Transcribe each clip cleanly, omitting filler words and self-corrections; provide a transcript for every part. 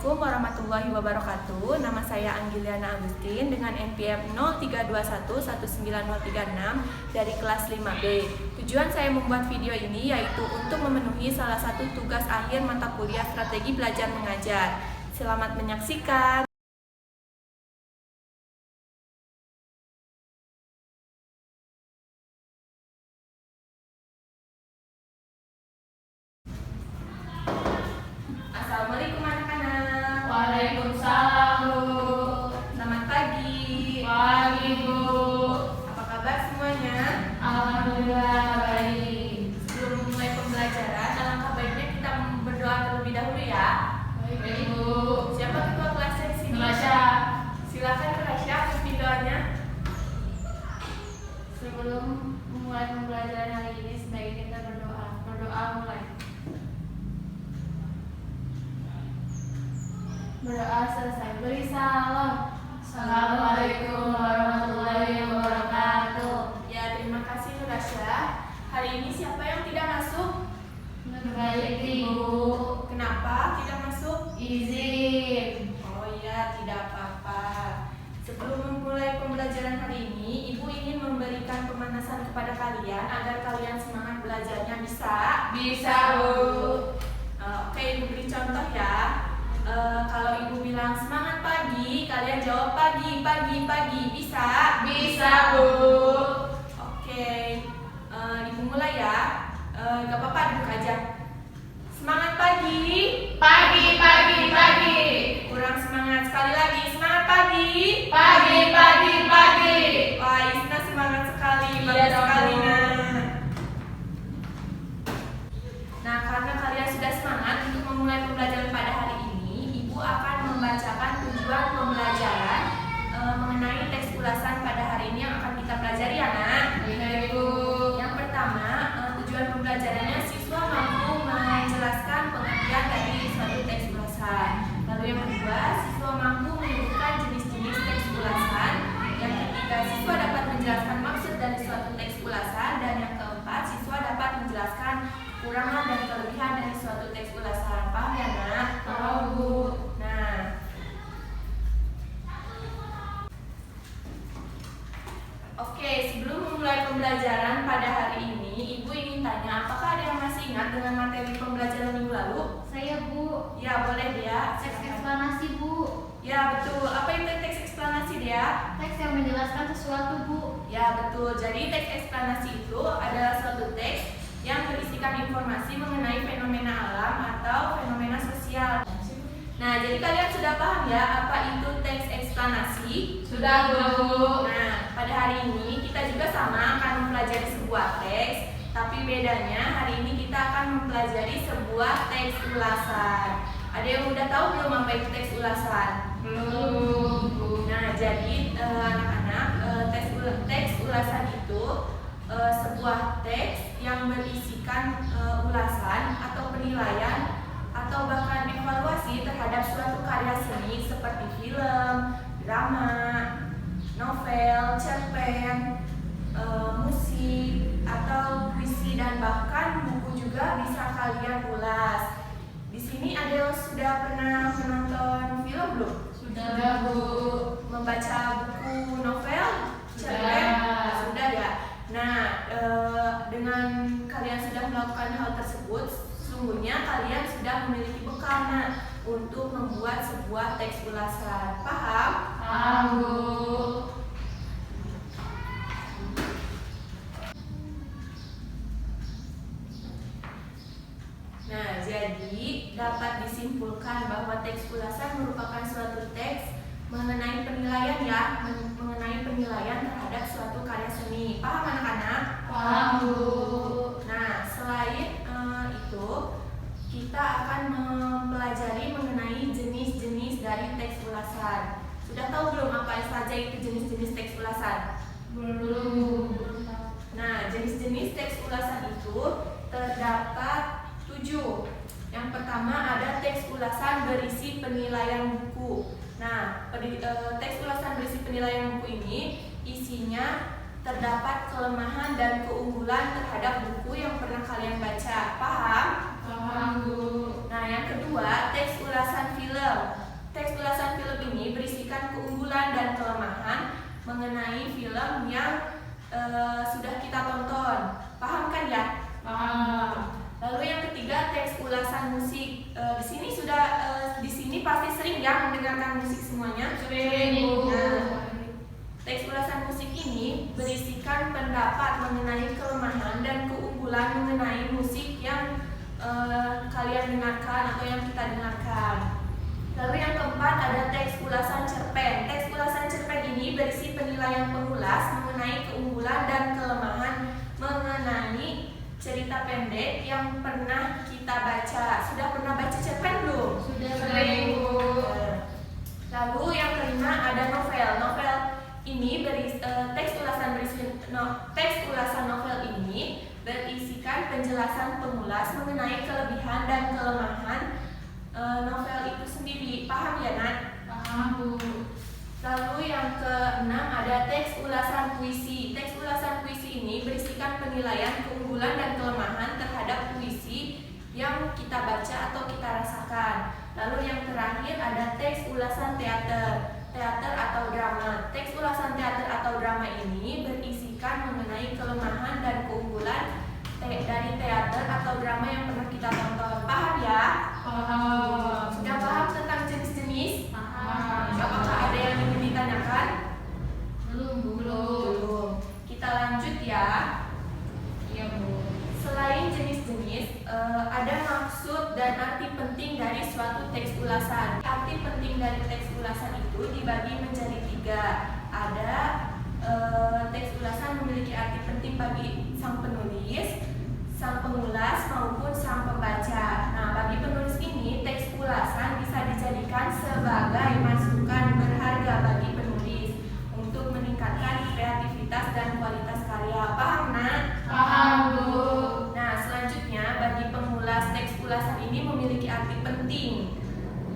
Assalamualaikum warahmatullahi wabarakatuh. Nama saya Anggiliana Agustin dengan NPM 0321190336 dari kelas 5B. Tujuan saya membuat video ini yaitu untuk memenuhi salah satu tugas akhir mata kuliah strategi belajar mengajar. Selamat menyaksikan. Assalamualaikum anak-anak. Waalaikumsalam, Bu. Selamat pagi. Pagi, Bu. Apa kabar semuanya? Alhamdulillah baik. Sebelum memulai pembelajaran, alangkah baiknya kita berdoa terlebih dahulu ya. Baik, Bu. Siapa ketua kelasnya di sini? Rasya. Silakan Rasya, pimpin doanya. Sebelum memulai pembelajaran hari ini, sebaiknya kita berdoa. Berdoa mulai. Berdoa selesai. Beri salam. Assalamualaikum warahmatullahi wabarakatuh. Ya, terima kasih Rasya. Hari ini siapa yang tidak masuk? Baik, Ibu. Kenapa tidak masuk? Izin. Oh iya, tidak apa-apa. Sebelum memulai pembelajaran hari ini, Ibu ingin memberikan pemanasan kepada kalian agar kalian semangat belajarnya bisa? Bisa, Bu. Oke, Ibu beri contoh ya. Kalau Ibu bilang semangat pagi, kalian jawab pagi, pagi, pagi. Bisa? Bisa, Bu. Oke, Ibu mulai ya. Gak apa-apa, duduk aja. Semangat pagi. Pagi, pagi, pagi. Kurang semangat, sekali lagi. Semangat pagi. Pagi, pagi, pagi. Wah, Isna semangat sekali. Iya Bagus dong, sekali, Bu. Nah, karena kalian sudah semangat untuk memulai pembelajaran pada hari ini, Ibu akan membacakan tujuan pembelajaran mengenai teks ulasan pada hari ini yang akan kita pelajari ya, Nak. Baik, Bu. Yang pertama, tujuan pembelajarannya siswa mampu menjelaskan pengertian dari suatu teks ulasan. Lalu yang kedua, siswa mampu menyebutkan jenis-jenis teks ulasan. Yang ketiga, siswa dapat menjelaskan maksud dari suatu teks ulasan. Dan yang keempat, siswa dapat menjelaskan kekurangan dan kelebihan dari suatu teks ulasan. Paham ya, Nak? Tahu, Bu. Nah, oke, sebelum memulai pembelajaran pada hari ini, Ibu ingin tanya, apakah ada yang masih ingat dengan materi pembelajaran minggu lalu? Saya, Bu. Ya, boleh dia. Teks eksplanasi, Bu. Ya, betul. Apa itu teks eksplanasi dia? Teks yang menjelaskan sesuatu, Bu. Ya, betul. Jadi teks eksplanasi itu adalah suatu teks yang berisikan informasi mengenai fenomena alam atau fenomena sosial. Nah, jadi kalian sudah paham ya apa itu teks eksplanasi? Sudah, Bu. Nah, pada hari ini kita juga sama akan mempelajari sebuah teks, tapi bedanya hari ini kita akan mempelajari sebuah teks ulasan. Ada yang udah tahu belum apa itu teks ulasan? Belum, Bu. Nah, jadi anak-anak, teks ulasan itu sebuah teks yang berisikan ulasan atau penilaian atau bahkan evaluasi terhadap suatu karya seni seperti film, drama, novel, cerpen, musik, atau puisi dan bahkan buku juga bisa kalian ulas. Di sini ada yang sudah pernah menonton film belum? Sudah, Bu. Membaca buku novel, cerpen? Sudah. Sudah ya. Nah, dengan kalian sudah melakukan hal tersebut, sesungguhnya kalian sudah memiliki bekal untuk membuat sebuah teks ulasan. Paham? Paham, Bu. Nah, jadi dapat disimpulkan bahwa teks ulasan merupakan suatu teks mengenai penilaian ya, mengenai penilaian terhadap suatu karya seni. Paham anak-anak? Paham, Bu. Nah, selain itu, kita akan mempelajari mengenai jenis-jenis dari teks ulasan. Sudah tahu belum apa saja itu jenis-jenis teks ulasan? Belum. Nah, jenis-jenis teks ulasan itu terdapat 7. Yang pertama ada teks ulasan berisi penilaian buku. Nah, teks ulasan berisi penilaian buku ini isinya terdapat kelemahan dan keunggulan terhadap buku yang pernah kalian baca. Paham? Paham, Bu. Nah, yang kedua, teks ulasan film. film. Teks ulasan film ini berisikan keunggulan dan kelemahan mengenai film yang sudah kita tonton. Paham kan ya? Paham. Lalu yang ketiga, teks ulasan musik. Di sini pasti sering ya mendengarkan musik semuanya. Sering. Nah, teks ulasan musik ini berisikan pendapat mengenai kelemahan dan keunggulan mengenai musik yang kalian dengarkan atau yang kita dengarkan. Lalu yang keempat ada teks ulasan cerpen. Teks ulasan cerpen ini berisi penilaian pengulas mengenai keunggulan dan kelemahan mengenai cerita pendek yang pernah kita baca. Sudah pernah baca cerpen belum? Sudah sering, Bu. Lalu yang kelima ada novel. Novel ini teks ulasan novel ini berisikan penjelasan pengulas mengenai kelebihan dan kelemahan novel itu sendiri. Paham ya, Nat? Paham, Bu. Lalu yang keenam ada teks ulasan puisi. Teks ulasan puisi ini berisikan penilaian keunggulan dan kelemahan terhadap puisi yang kita baca atau kita rasakan. Lalu yang terakhir ada teks ulasan teater atau drama. Teks ulasan teater atau drama ini berisikan mengenai kelemahan dan keunggulan dari teater atau drama yang pernah kita tonton. Paham ya? Paham. Sudah paham tentang jenis-jenis? Paham. Apakah ada yang ingin ditanyakan? Belum, Bu. Belum. Kita lanjut ya. Iya, Bu. Selain jenis-jenis, ada maksud dan arti penting dari suatu teks ulasan. Arti penting dari teks ulasan itu dibagi menjadi 3. Ada teks ulasan memiliki arti penting bagi sang penulis, sang pengulas maupun sang pembaca. Nah, bagi penulis ini teks ulasan bisa dijadikan sebagai masukan berharga bagi penulis untuk meningkatkan kreativitas dan kualitas karya. Paham, Nak? Paham, Bu. Nah, selanjutnya bagi pengulas teks ulasan ini memiliki arti penting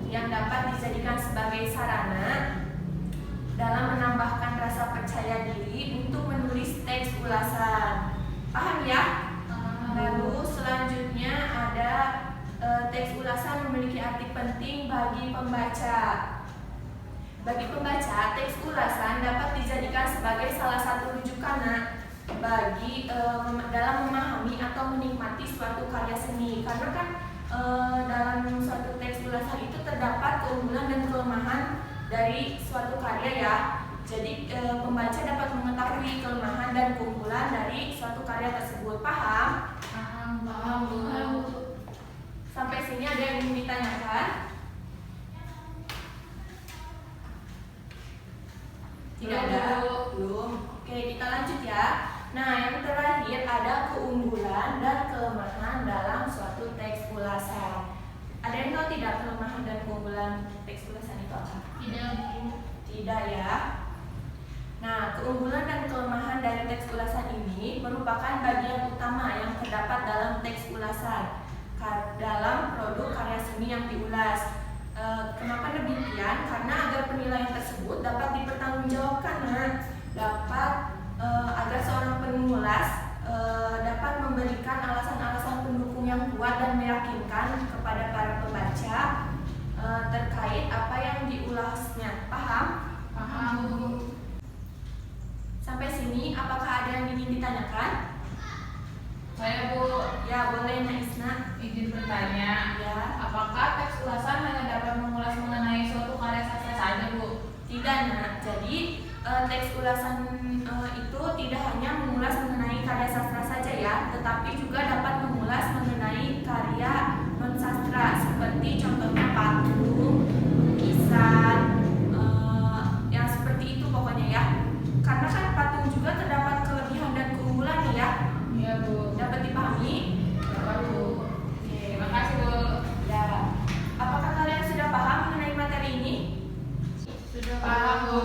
yang dapat dijadikan sebagai sarana dalam menambahkan rasa percaya diri untuk menulis teks ulasan. Paham ya? Lalu selanjutnya ada teks ulasan memiliki arti penting bagi pembaca. Bagi pembaca, teks ulasan dapat dijadikan sebagai salah satu rujukan bagi dalam memahami atau menikmati suatu karya seni. Karena kan dalam suatu teks ulasan itu terdapat keunggulan dan kelemahan dari suatu karya ya. Jadi pembaca dapat mengetahui kelemahan dan keunggulan dari suatu karya tersebut. Paham? Paham, Bu. Sampai sini ada yang ingin ditanyakan? Tidak ada? Belum. Oke, kita lanjut ya. Nah, yang terakhir ada keunggulan dan kelemahan dalam suatu teks ulasan. Ada yang tahu tidak kelemahan dan keunggulan teks ulasan itu apa? Tidak, Bu. Tidak ya. Nah, keunggulan dan kelemahan dari teks ulasan ini merupakan bagian utama yang terdapat dalam teks ulasan dalam produk karya seni yang diulas. Kenapa demikian? Karena agar penilaian tersebut dapat dipertanggungjawabkan, agar seorang pengulas dapat memberikan alasan-alasan pendukung yang kuat dan meyakinkan kepada para pembaca terkait apa yang diulasnya. Paham? Paham, Bu. Sampai sini, apakah ada yang ingin ditanyakan? Saya, Bu, Ya, boleh, Naisna. izin bertanya. Ya. Apakah teks ulasan hanya dapat mengulas mengenai suatu karya sastra saja, Bu? Tidak, Nak. Jadi teks ulasan itu tidak hanya mengulas mengenai karya sastra saja ya, tetapi juga dapat mengulas mengenai karya non sastra seperti contohnya patung, lukisan, yang seperti itu pokoknya ya. Karena kan patung juga terdapat kelebihan dan keunggulannya ya. Iya, Bu. Dapat dipahami? Dapat, Bu. Oke. Terima kasih, Bu. Ya. Apakah kalian sudah paham mengenai materi ini? Sudah paham, Bu.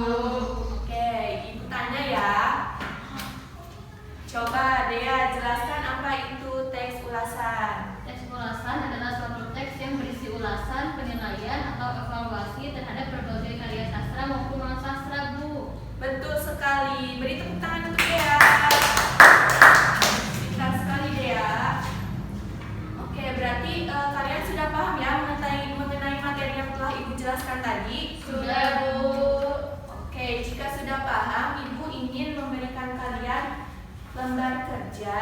Oke, Ibu tanya ya. Coba Dea jelaskan apa itu teks ulasan. Teks ulasan adalah suatu teks yang berisi ulasan, penilaian, atau evaluasi terhadap berbagai karya sastra maupun non sastra, Bu. Betul sekali. Beri tepuk tangan untuk Dea. Pintar sekali Dea. Oke, berarti kalian sudah paham ya mengenai materi yang telah Ibu kerja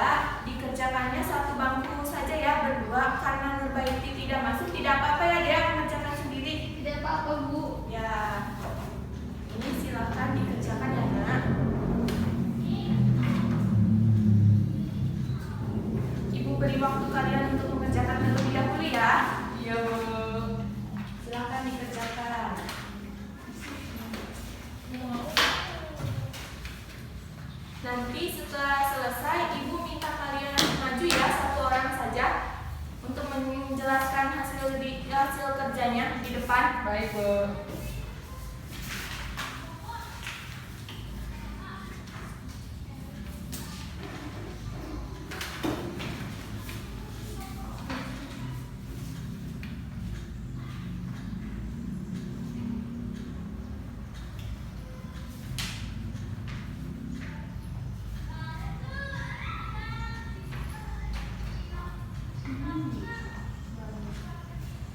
dikerjakannya satu bangku saja ya, berdua. Karena Nurbaiti tidak masuk, tidak apa-apa ya dia mengerjakan sendiri. Tidak apa-apa, Bu. Ya, ini silakan dikerjakan ya nak. Ibu beri waktu kalian untuk mengerjakan terlebih dahulu ya. Iya, Bu. Silakan dikerjakan. Nanti setelah selesai, ibu minta kalian maju ya, satu orang saja untuk menjelaskan hasil kerjanya di depan. Baik, Bu.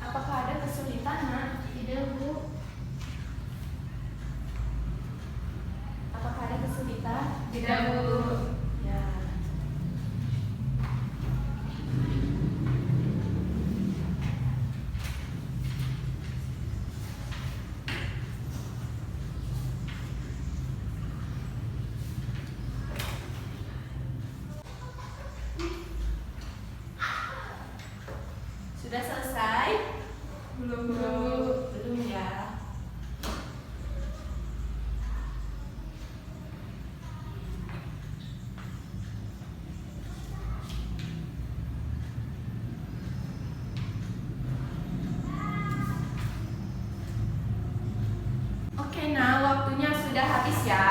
Apakah ada kesulitan nak? Tidak, Bu. Apakah ada kesulitan? Tidak, Bu. Ya. Sudah selesai? Belum, Bu. Belum ya. Oke, nah waktunya sudah habis ya.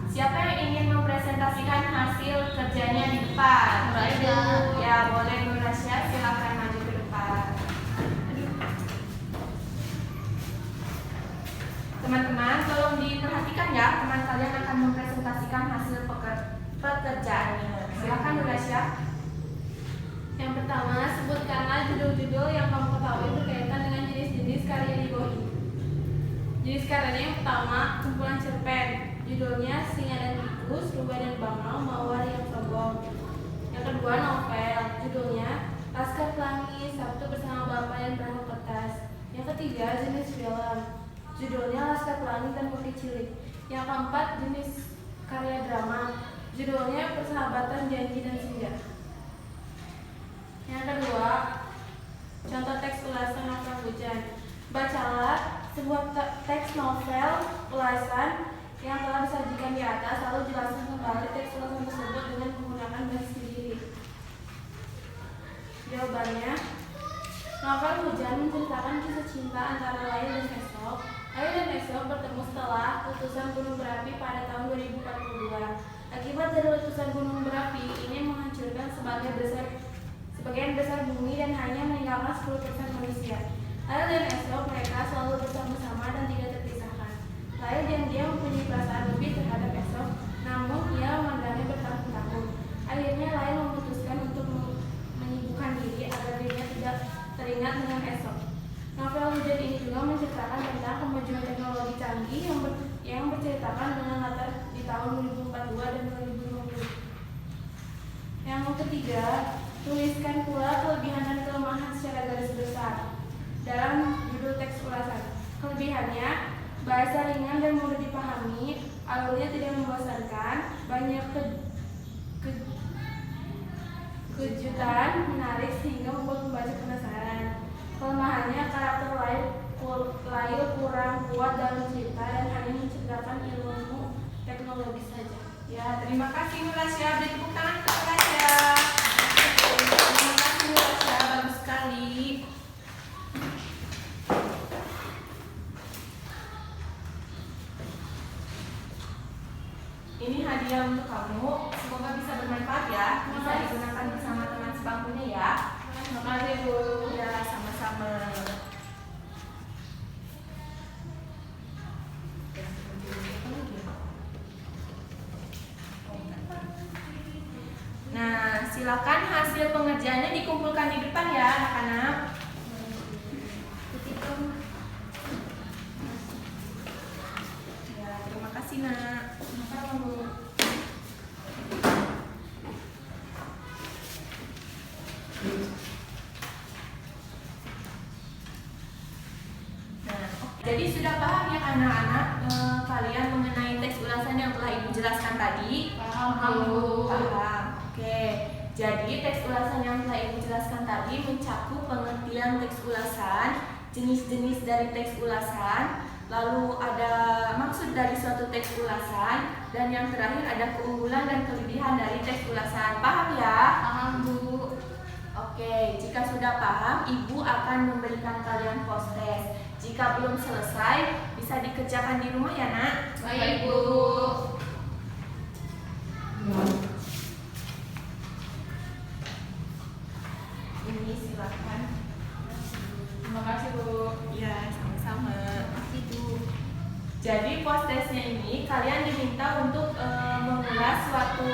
Siapa yang ingin mempresentasikan hasil kerjanya di depan? Nurasya. Ya, boleh Nurasya, silakan maju ke depan. Teman-teman, tolong diperhatikan ya, teman kalian akan mempresentasikan hasil pekerjaannya. Silakan Nurasya. Yang pertama, sebutkanlah judul-judul yang kamu ketahui berkaitan dengan jenis-jenis karya di bawah ini. Jenis karyanya yang pertama, kumpulan cerpen. Judulnya Singa dan Tikus, Rubah dan Bangau, Mawar yang Sombong. Yang kedua, novel. Judulnya Laskar Pelangi, Sabtu Bersama Bapak dan Perahu Kertas. Yang ketiga, jenis film. Judulnya Laskar Pelangi dan Bukit Cilik. Yang keempat, jenis karya drama. Judulnya Persahabatan, Janji dan Senja. Yang kedua, contoh teks ulasan novel hujan. Bacalah sebuah teks novel ulasan yang telah disajikan di atas, lalu jelaskan kembali teks ulasan tersebut dengan menggunakan bahasa sendiri. Jawabannya, novel hujan menceritakan kisah cinta antara Lail dan Esok. Lail dan Esok bertemu setelah letusan gunung berapi pada tahun 2042. Akibat dari letusan gunung berapi ini menghancurkan sebagian besar bumi dan hanya meninggalkan 10% manusia. Lail dan Esok mereka selalu bersama-sama dan tidak terpisahkan. Lail diam-diam mempunyai perasaan lebih terhadap Esok, namun ia memandangnya bertahun-tahun. Akhirnya Lail memutuskan untuk menyibukkan diri agar dirinya tidak teringat dengan Esok. Novel hujan ini juga menceritakan tentang kemajuan teknologi canggih yang berceritakan dengan latar di tahun 2042 dan 2050. Yang ketiga, tuliskan pula kelebihan dan kelemahan secara garis besar dalam judul teks ulasan. Kelebihannya, bahasa ringan dan mudah dipahami, alurnya tidak membosankan, banyak kejutan menarik sehingga membuat pembaca penasaran. Kelemahannya, karakter Lail kurang kuat dalam cerita dan hanya menceritakan ilmu teknologi saja. Ya, terima kasih Nurasya. Beri tepuk tangan untuk Nurasya. Terima kasih Nurasya, bagus sekali. Ini hadiah untuk kamu. Semoga bisa bermanfaat ya. Bisa digunakan bersama teman sebangkunya ya. Terima kasih, Bu. Ya, sama-sama. Nah, silakan hasil pengerjaannya dikumpulkan di depan ya, anak-anak. Ya, terima kasih nak. anak-anak kalian mengenai teks ulasan yang telah Ibu jelaskan tadi? Paham, Bu. Paham. Oke. Jadi teks ulasan yang telah Ibu jelaskan tadi mencakup pengertian teks ulasan, jenis-jenis dari teks ulasan, lalu ada maksud dari suatu teks ulasan, dan yang terakhir ada keunggulan dan kelebihan dari teks ulasan. Paham ya? Paham, Bu. Oke, jika sudah paham, Ibu akan memberikan kalian post test. Jika belum selesai, bisa dikerjakan di rumah ya, Nak? Baik, Bu. Ini silakan. Terima kasih, Bu. Ya, sama-sama. Makasih, Bu. Jadi post testnya ini kalian diminta untuk mengulas suatu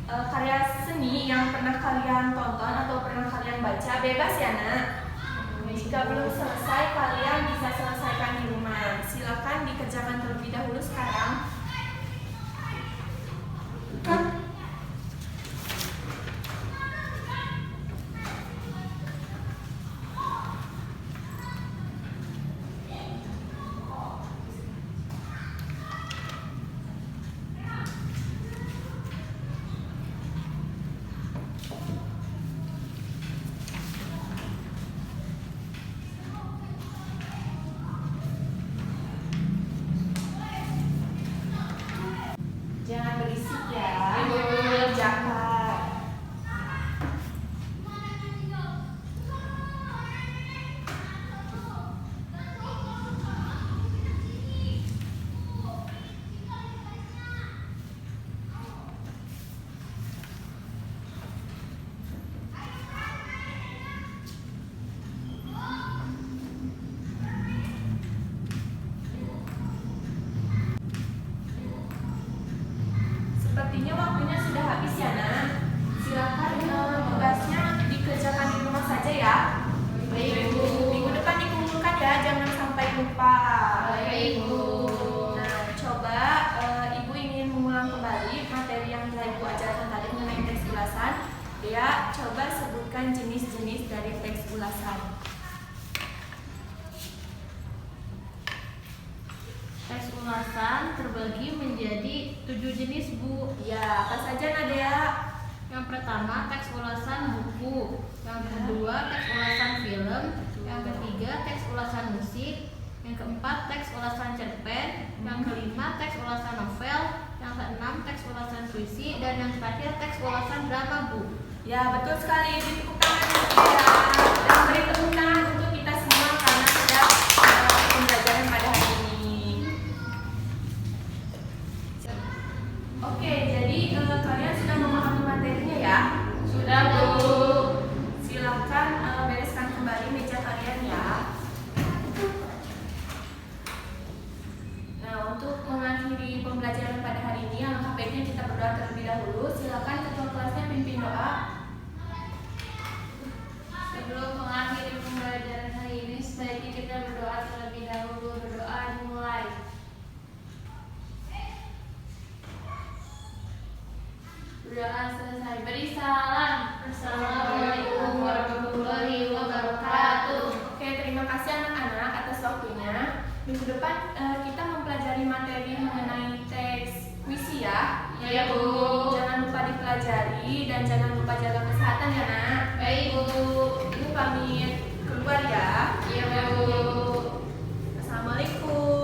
karya seni yang pernah kalian tonton atau pernah kalian baca. Bebas ya, Nak? Jika belum selesai, kalian bisa selesaikan di rumah. Silakan dikerjakan terlebih dahulu sekarang. Jangan berisik ya. Ibu. Jangan. Sepertinya waktunya sudah habis ya, Nak. Silakan tugasnya dikerjakan di rumah saja ya. Baik, Bu. Minggu depan dikumpulkan ya, jangan sampai lupa. Baik, Bu. Nah, coba Ibu ingin mengulang kembali materi yang telah Ibu ajarkan tadi mengenai teks ulasan. Ya, coba sebutkan jenis-jenis dari teks ulasan. Teks ulasan terbagi menjadi 7 jenis, Bu. Ya, apa saja Nadia? Yang pertama, teks ulasan buku. Yang kedua, teks ulasan film. Yang ketiga, teks ulasan musik. Yang keempat, teks ulasan cerpen. Yang kelima, teks ulasan novel. Yang keenam, teks ulasan puisi. Dan yang terakhir, teks ulasan drama, Bu. Ya, betul sekali. Beri tepuk tangan ya. Dan beri tepuk tangan untuk kita semua karena sudah pembelajaran pada hari ini. Oke, jadi kalian sudah memahami materinya ya? Sudah, Bu. Silakan bereskan kembali meja kalian ya. Nah, untuk mengakhiri pembelajaran pada hari ini, alangkah baiknya kita berdoa terlebih dahulu. Silakan ketua kelasnya pimpin doa. Sebelum mengakhiri pembelajaran hari ini, sebaiknya kita berdoa terlebih dahulu. Berdoa dimulai. Berdoa selesai. Beri salam. Assalamualaikum warahmatullahi wabarakatuh. Oke, terima kasih anak-anak atas waktunya. Minggu depan kita mempelajari materi mengenai teks puisi ya. Iya, Bu. Jangan lupa dipelajari dan jangan lupa jaga kesehatan ya, Nak. Baik, Bu. Ibu pamit keluar ya. Iya, Bu. Assalamualaikum.